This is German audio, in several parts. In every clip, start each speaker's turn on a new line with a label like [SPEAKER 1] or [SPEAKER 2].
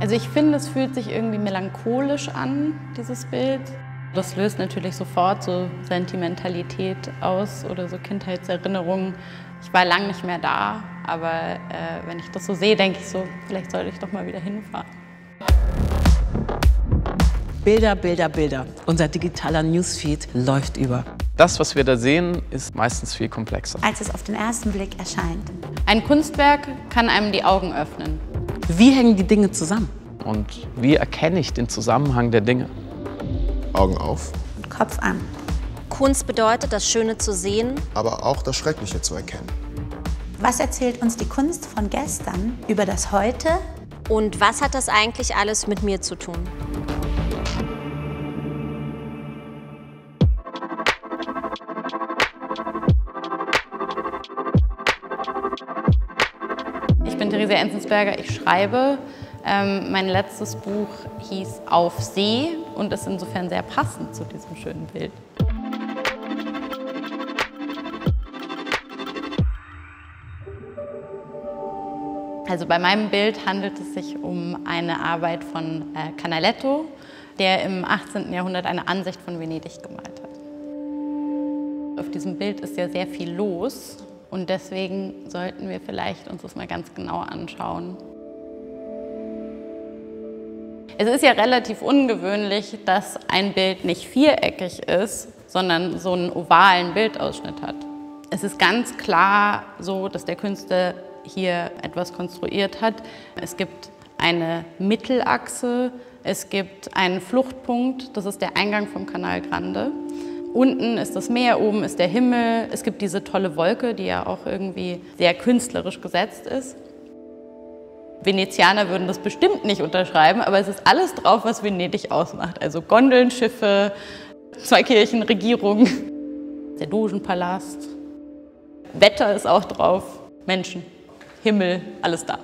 [SPEAKER 1] Also ich finde, es fühlt sich irgendwie melancholisch an, dieses Bild. Das löst natürlich sofort so Sentimentalität aus oder so Kindheitserinnerungen. Ich war lange nicht mehr da, aber wenn ich das so sehe, denke ich so, vielleicht sollte ich doch mal wieder hinfahren.
[SPEAKER 2] Bilder, Bilder, Bilder. Unser digitaler Newsfeed läuft über.
[SPEAKER 3] Das, was wir da sehen, ist meistens viel komplexer,
[SPEAKER 4] als es auf den ersten Blick erscheint.
[SPEAKER 1] Ein Kunstwerk kann einem die Augen öffnen.
[SPEAKER 2] Wie hängen die Dinge zusammen?
[SPEAKER 3] Und wie erkenne ich den Zusammenhang der Dinge?
[SPEAKER 5] Augen auf.
[SPEAKER 4] Und Kopf an.
[SPEAKER 6] Kunst bedeutet, das Schöne zu sehen,
[SPEAKER 5] aber auch das Schreckliche zu erkennen.
[SPEAKER 4] Was erzählt uns die Kunst von gestern über das Heute?
[SPEAKER 6] und was hat das eigentlich alles mit mir zu tun?
[SPEAKER 1] Ich bin Theresia Enzensberger, ich schreibe. Mein letztes Buch hieß Auf See und ist insofern sehr passend zu diesem schönen Bild. Also bei meinem Bild handelt es sich um eine Arbeit von Canaletto, der im 18. Jahrhundert eine Ansicht von Venedig gemalt hat. Auf diesem Bild ist ja sehr viel los und deswegen sollten wir vielleicht uns das mal ganz genau anschauen. Es ist ja relativ ungewöhnlich, dass ein Bild nicht viereckig ist, sondern so einen ovalen Bildausschnitt hat. Es ist ganz klar so, dass der Künstler hier etwas konstruiert hat. Es gibt eine Mittelachse, es gibt einen Fluchtpunkt, das ist der Eingang vom Canal Grande. Unten ist das Meer, oben ist der Himmel, es gibt diese tolle Wolke, die ja auch irgendwie sehr künstlerisch gesetzt ist. Venezianer würden das bestimmt nicht unterschreiben, aber es ist alles drauf, was Venedig ausmacht. Also Gondeln, Schiffe, zwei Kirchen, Regierung, der Dogenpalast. Wetter ist auch drauf, Menschen, Himmel, alles da.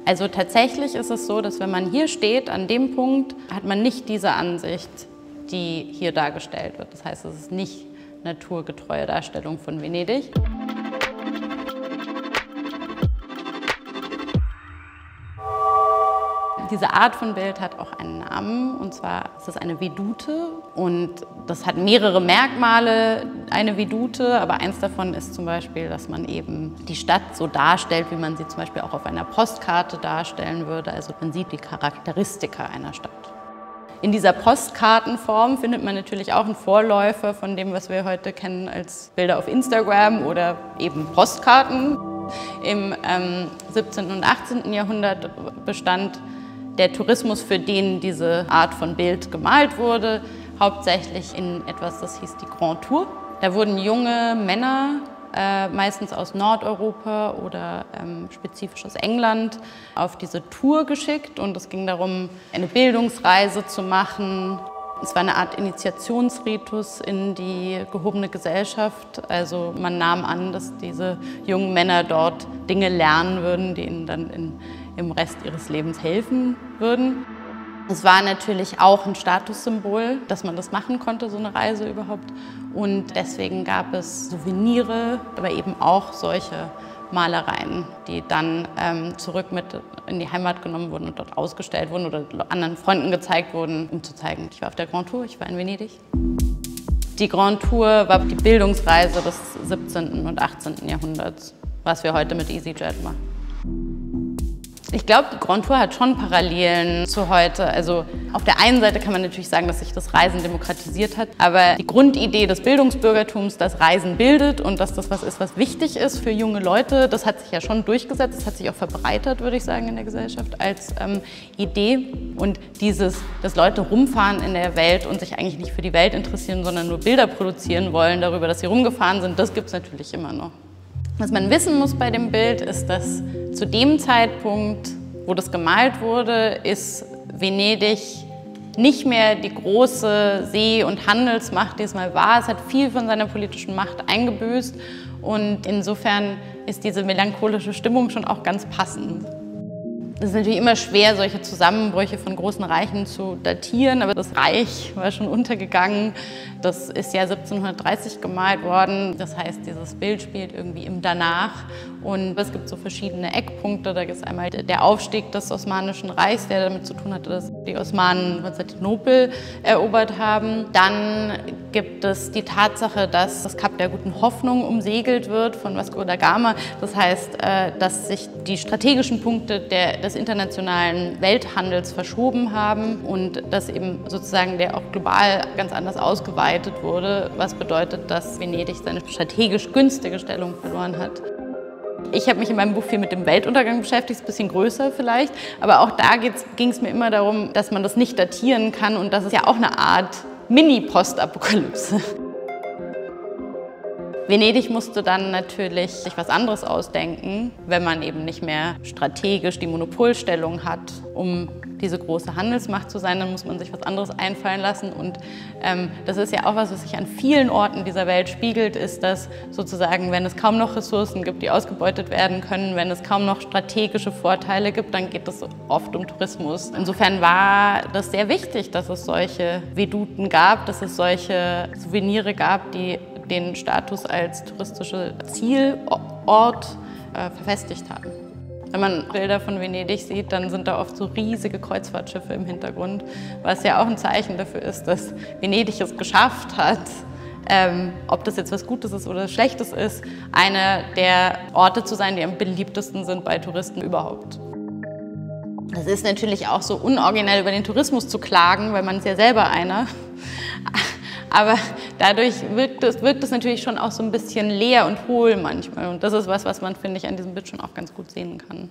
[SPEAKER 1] Also tatsächlich ist es so, dass wenn man hier steht, an dem Punkt, hat man nicht diese Ansicht, die hier dargestellt wird. Das heißt, es ist nicht naturgetreue Darstellung von Venedig. Diese Art von Bild hat auch einen Namen, und zwar ist das eine Vedute. Und das hat mehrere Merkmale, eine Vedute, aber eins davon ist zum Beispiel, dass man eben die Stadt so darstellt, wie man sie zum Beispiel auch auf einer Postkarte darstellen würde. Also man sieht die Charakteristika einer Stadt. In dieser Postkartenform findet man natürlich auch einen Vorläufer von dem, was wir heute kennen als Bilder auf Instagram oder eben Postkarten. Im 17. und 18. Jahrhundert bestand der Tourismus, für den diese Art von Bild gemalt wurde, hauptsächlich in etwas, das hieß die Grand Tour. Da wurden junge Männer, meistens aus Nordeuropa oder spezifisch aus England, auf diese Tour geschickt. Und es ging darum, eine Bildungsreise zu machen. Es war eine Art Initiationsritus in die gehobene Gesellschaft. Also man nahm an, dass diese jungen Männer dort Dinge lernen würden, die ihnen dann im Rest ihres Lebens helfen würden. Es war natürlich auch ein Statussymbol, dass man das machen konnte, so eine Reise überhaupt. Und deswegen gab es Souvenire, aber eben auch solche Malereien, die dann zurück mit in die Heimat genommen wurden und dort ausgestellt wurden oder anderen Freunden gezeigt wurden, um zu zeigen, ich war auf der Grand Tour, ich war in Venedig. Die Grand Tour war die Bildungsreise des 17. und 18. Jahrhunderts, was wir heute mit EasyJet machen. Ich glaube, die Grand Tour hat schon Parallelen zu heute. Also auf der einen Seite kann man natürlich sagen, dass sich das Reisen demokratisiert hat, aber die Grundidee des Bildungsbürgertums, dass Reisen bildet und dass das was ist, was wichtig ist für junge Leute, das hat sich ja schon durchgesetzt, das hat sich auch verbreitert, würde ich sagen, in der Gesellschaft als Idee. Und dieses, dass Leute rumfahren in der Welt und sich eigentlich nicht für die Welt interessieren, sondern nur Bilder produzieren wollen darüber, dass sie rumgefahren sind, das gibt es natürlich immer noch. Was man wissen muss bei dem Bild ist, dass zu dem Zeitpunkt, wo das gemalt wurde, ist Venedig nicht mehr die große See- und Handelsmacht, die es mal war. Es hat viel von seiner politischen Macht eingebüßt und insofern ist diese melancholische Stimmung schon auch ganz passend. Es ist natürlich immer schwer, solche Zusammenbrüche von großen Reichen zu datieren, aber das Reich war schon untergegangen. Das ist ja 1730 gemalt worden. Das heißt, dieses Bild spielt irgendwie im Danach Und es gibt so verschiedene Eckpunkte. Da ist einmal der Aufstieg des Osmanischen Reichs, der damit zu tun hatte, dass die Osmanen Konstantinopel erobert haben. Dann gibt es die Tatsache, dass das Kap der Guten Hoffnung umsegelt wird von Vasco da Gama. Das heißt, dass sich die strategischen Punkte des internationalen Welthandels verschoben haben und dass eben sozusagen der auch global ganz anders ausgeweitet wurde, was bedeutet, dass Venedig seine strategisch günstige Stellung verloren hat. Ich habe mich in meinem Buch viel mit dem Weltuntergang beschäftigt, ist ein bisschen größer vielleicht, aber auch da ging es mir immer darum, dass man das nicht datieren kann und das ist ja auch eine Art Mini-Postapokalypse. Venedig musste dann natürlich sich was anderes ausdenken, wenn man eben nicht mehr strategisch die Monopolstellung hat, um diese große Handelsmacht zu sein, dann muss man sich was anderes einfallen lassen. Und das ist ja auch was sich an vielen Orten dieser Welt spiegelt, ist, dass sozusagen, wenn es kaum noch Ressourcen gibt, die ausgebeutet werden können, wenn es kaum noch strategische Vorteile gibt, dann geht es oft um Tourismus. Insofern war das sehr wichtig, dass es solche Veduten gab, dass es solche Souvenire gab, die den Status als touristischer Zielort verfestigt haben. Wenn man Bilder von Venedig sieht, dann sind da oft so riesige Kreuzfahrtschiffe im Hintergrund, was ja auch ein Zeichen dafür ist, dass Venedig es geschafft hat, ob das jetzt was Gutes ist oder Schlechtes ist, einer der Orte zu sein, die am beliebtesten sind bei Touristen überhaupt. Es ist natürlich auch so unoriginell, über den Tourismus zu klagen, weil man ist ja selber einer. Aber dadurch wirkt es natürlich schon auch so ein bisschen leer und hohl manchmal. Und das ist was man, finde ich, an diesem Bild schon auch ganz gut sehen kann.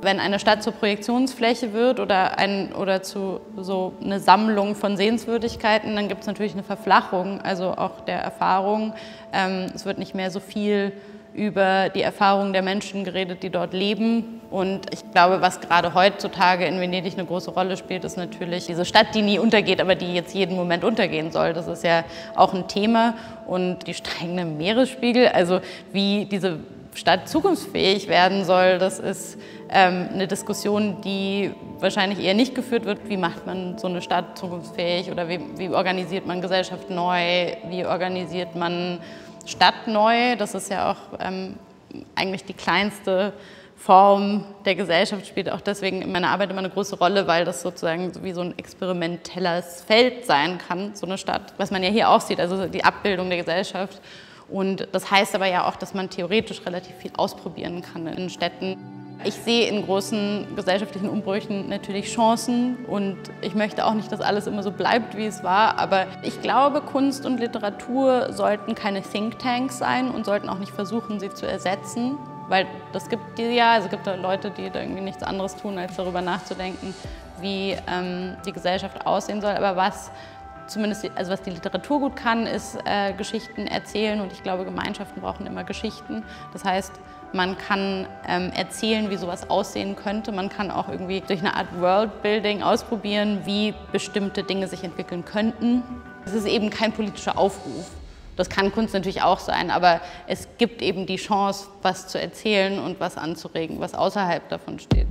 [SPEAKER 1] Wenn eine Stadt zur Projektionsfläche wird oder zu so eine Sammlung von Sehenswürdigkeiten, dann gibt es natürlich eine Verflachung, also auch der Erfahrung. Es wird nicht mehr so viel über die Erfahrungen der Menschen geredet, die dort leben. Und ich glaube, was gerade heutzutage in Venedig eine große Rolle spielt, ist natürlich diese Stadt, die nie untergeht, aber die jetzt jeden Moment untergehen soll. Das ist ja auch ein Thema. Und die steigenden Meeresspiegel, also wie diese Stadt zukunftsfähig werden soll, das ist eine Diskussion, die wahrscheinlich eher nicht geführt wird. Wie macht man so eine Stadt zukunftsfähig oder wie organisiert man Gesellschaft neu, wie organisiert man Stadt neu? Das ist ja auch eigentlich die kleinste Form der Gesellschaft, spielt auch deswegen in meiner Arbeit immer eine große Rolle, weil das sozusagen wie so ein experimentelles Feld sein kann, so eine Stadt, was man ja hier auch sieht, also die Abbildung der Gesellschaft. Und das heißt aber ja auch, dass man theoretisch relativ viel ausprobieren kann in Städten. Ich sehe in großen gesellschaftlichen Umbrüchen natürlich Chancen und ich möchte auch nicht, dass alles immer so bleibt, wie es war, aber ich glaube, Kunst und Literatur sollten keine Thinktanks sein und sollten auch nicht versuchen, sie zu ersetzen, weil das gibt die ja, also es gibt da Leute, die da irgendwie nichts anderes tun, als darüber nachzudenken, wie die Gesellschaft aussehen soll, aber was die Literatur gut kann, ist Geschichten erzählen und ich glaube, Gemeinschaften brauchen immer Geschichten. Das heißt, man kann erzählen, wie sowas aussehen könnte. Man kann auch irgendwie durch eine Art Worldbuilding ausprobieren, wie bestimmte Dinge sich entwickeln könnten. Es ist eben kein politischer Aufruf. Das kann Kunst natürlich auch sein, aber es gibt eben die Chance, was zu erzählen und was anzuregen, was außerhalb davon steht.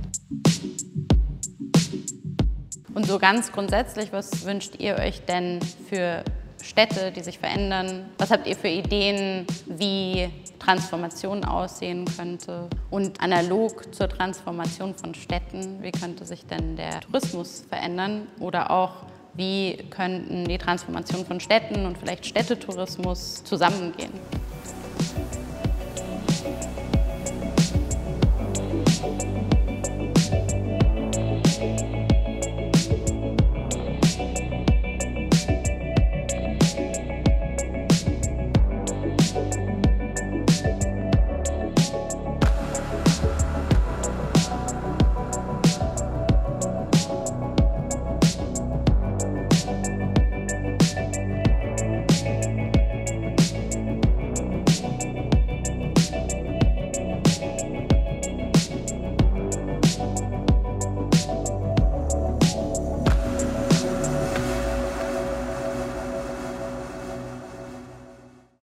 [SPEAKER 1] Und so ganz grundsätzlich, was wünscht ihr euch denn für Städte, die sich verändern? Was habt ihr für Ideen, wie Transformation aussehen könnte? Und analog zur Transformation von Städten, wie könnte sich denn der Tourismus verändern? Oder auch, wie könnten die Transformation von Städten und vielleicht Städtetourismus zusammengehen?